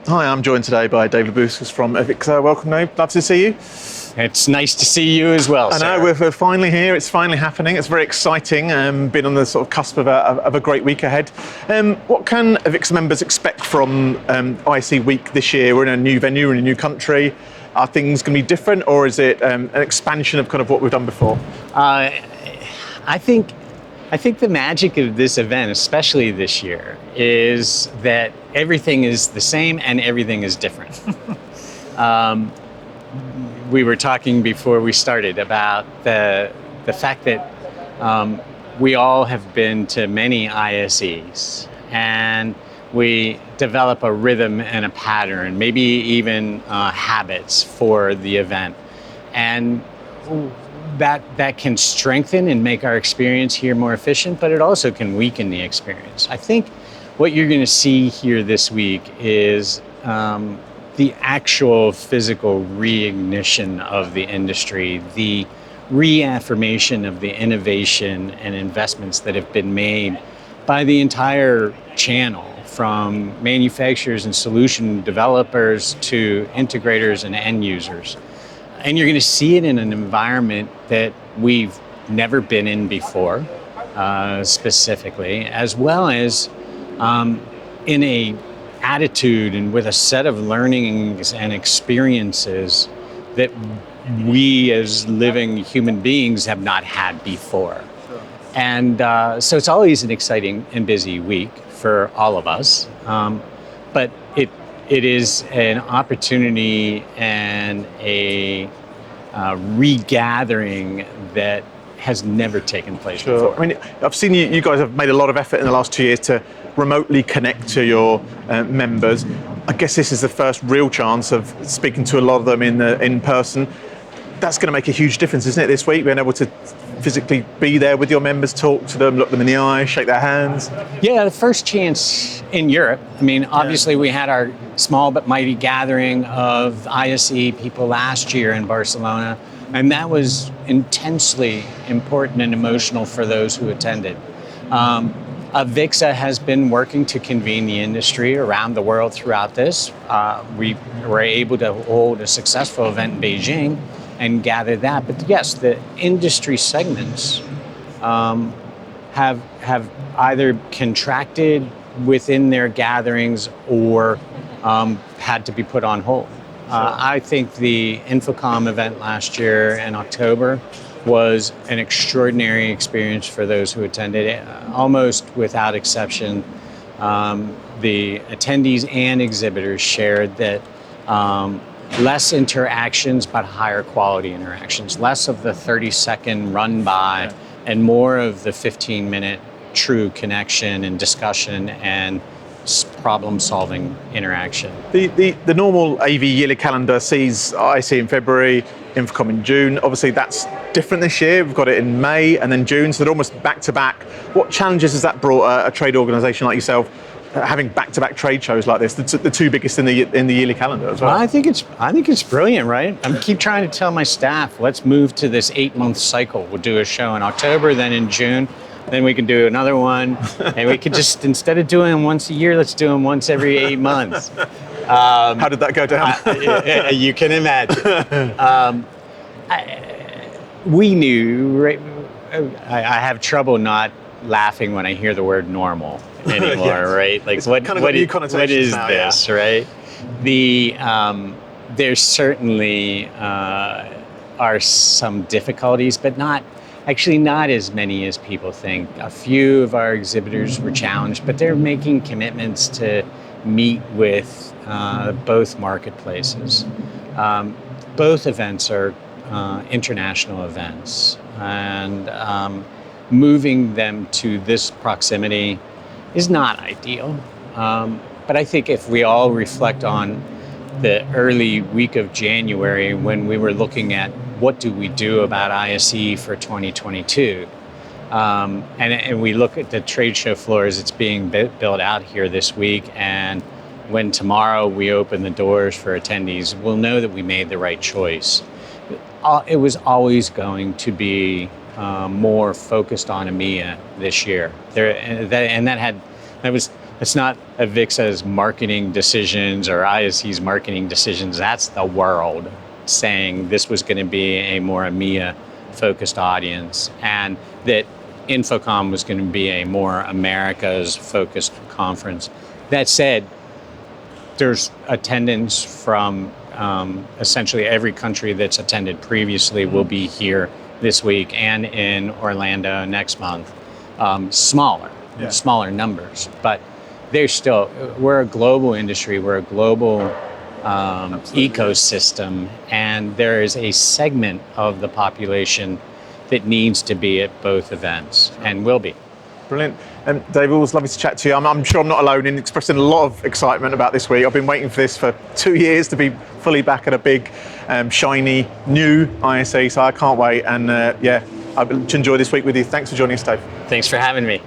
Hi, I'm joined today by Dave Labuskes from AVIXA. Welcome, Dave. Love to see you. It's nice to see you as well, I know, we're finally here. It's finally happening. It's very exciting. Been on the sort of cusp of a great week ahead. What can AVIXA members expect from ISE week this year? We're in a new venue, we're in a new country. Are things going to be different, or is it an expansion of kind of what we've done before? I think the magic of this event, especially this year, is that everything is the same and everything is different. We were talking before we started about the fact that we all have been to many ISEs, and we develop a rhythm and a pattern, maybe even habits for the event. And that can strengthen and make our experience here more efficient, but it also can weaken the experience. I think what you're going to see here this week is the actual physical reignition of the industry, the reaffirmation of the innovation and investments that have been made by the entire channel, from manufacturers and solution developers to integrators and end users. And you're going to see it in an environment that we've never been in before, specifically, as well as in a attitude and with a set of learnings and experiences that we as living human beings have not had before. Sure. And so it's always an exciting and busy week for all of us, but it is an opportunity and a regathering that has never taken place before. I mean, I've seen you guys have made a lot of effort in the last 2 years to remotely connect to your members. I guess this is the first real chance of speaking to a lot of them in person. That's going to make a huge difference, isn't it, this week, being able to physically be there with your members, talk to them, look them in the eye, shake their hands? Yeah, the first chance in Europe. I mean, obviously we had our small but mighty gathering of ISE people last year in Barcelona, and that was intensely important and emotional for those who attended. AVIXA has been working to convene the industry around the world throughout this. We were able to hold a successful event in Beijing and gather that. But yes, the industry segments have either contracted within their gatherings or had to be put on hold. I think the Infocom event last year in October was an extraordinary experience for those who attended it. Almost without exception, the attendees and exhibitors shared that less interactions, but higher quality interactions, less of the 30-second run by and more of the 15-minute true connection and discussion and problem-solving interaction. The normal AV yearly calendar sees ISE in February, Infocom in June. Obviously that's different this year. We've got it in May and then June, so they're almost back-to-back. What challenges has that brought a trade organisation like yourself, having back-to-back trade shows like this, the two biggest in the yearly calendar as well? I think it's brilliant, right? I keep trying to tell my staff, let's move to this 8-month cycle. We'll do a show in October, then in June, then we can do another one, and we could just, instead of doing them once a year, let's do them once every 8 months. How did that go down? You can imagine. We knew, right? I have trouble not laughing when I hear the word normal anymore, yes. Right? Like, what is now, this, yeah. Right? There certainly are some difficulties, but not as many as people think. A few of our exhibitors were challenged, but they're making commitments to meet with both marketplaces. Both events are international events, and moving them to this proximity is not ideal. But I think if we all reflect on the early week of January, when we were looking at what do we do about ISE for 2022, and we look at the trade show floors, it's being built out here this week, and when tomorrow we open the doors for attendees, we'll know that we made the right choice. It was always going to be more focused on EMEA this year. That was It's not AVIXA's marketing decisions or ISE's marketing decisions. That's the world saying this was going to be a more EMEA focused audience, and that Infocom was going to be a more Americas focused conference. That said, there's attendance from essentially every country that's attended previously will be here this week and in Orlando next month. Smaller numbers, but there's still, we're a global industry, we're a global ecosystem, and there is a segment of the population that needs to be at both events and will be. Brilliant. David, it was lovely to chat to you. I'm sure I'm not alone in expressing a lot of excitement about this week. I've been waiting for this for 2 years to be fully back at a big, shiny, new ISE, so I can't wait. And I've enjoyed this week with you. Thanks for joining us, Dave. Thanks for having me.